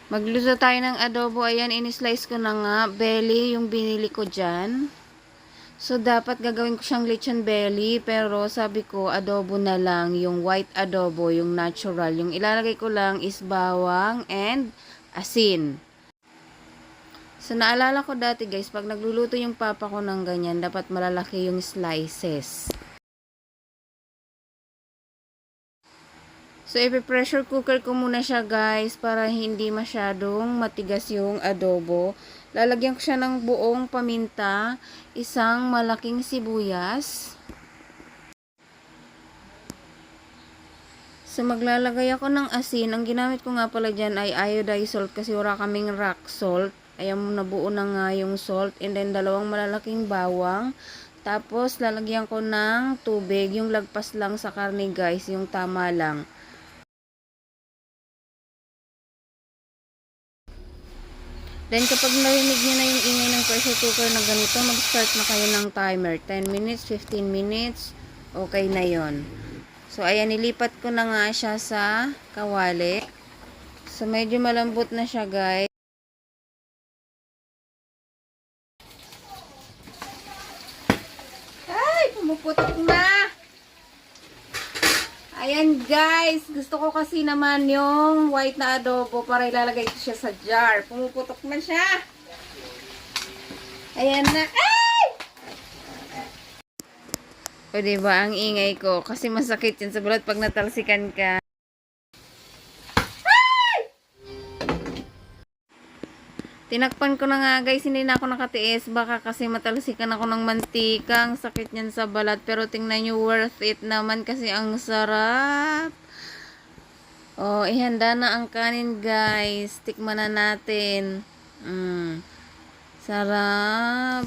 Magluto tayo ng adobo. Ayan, in-slice ko na nga. Belly, yung binili ko dyan. So, dapat gagawin ko siyang lechon belly. Pero, sabi ko, adobo na lang. Yung white adobo, yung natural. Yung ilalagay ko lang is bawang and asin. So, naalala ko dati guys, pag nagluluto yung papa ko ng ganyan, dapat malalaki yung slices. So, ipe-pressure cooker ko muna siya guys para hindi masyadong matigas yung adobo. Lalagyan ko siya ng buong paminta, isang malaking sibuyas. So, maglalagay ako ng asin. Ang ginamit ko nga pala dyan ay iodized salt kasi wala kaming rock salt. Ayan, nabuo na nga yung salt. And then, dalawang malalaking bawang. Tapos, lalagyan ko ng tubig. Yung lagpas lang sa karne guys, yung tama lang. Then, kapag narinig nyo na yung ingay ng pressure cooker na ganito, mag-start na kayo ng timer. 10 minutes, 15 minutes, okay na yon. So, ayan, nilipat ko na nga siya sa kawali. So, medyo malambot na siya, guys. Ay, pumuputok na! Ayan, guys. Gusto ko kasi naman yung white na adobo para ilalagay ko siya sa jar. Pumuputok na siya. Ayan na. Ay! O, diba? Ang ingay ko. Kasi masakit yun sa balat pag natalsikan ka. Tinakpan ko na nga guys, hindi na ako nakatiis. Baka kasi matalsikan ako ng mantika. Ang sakit niyan sa balat. Pero tingnan nyo, worth it naman kasi ang sarap. Oh, ihanda na ang kanin guys. Tikman na natin. Sarap.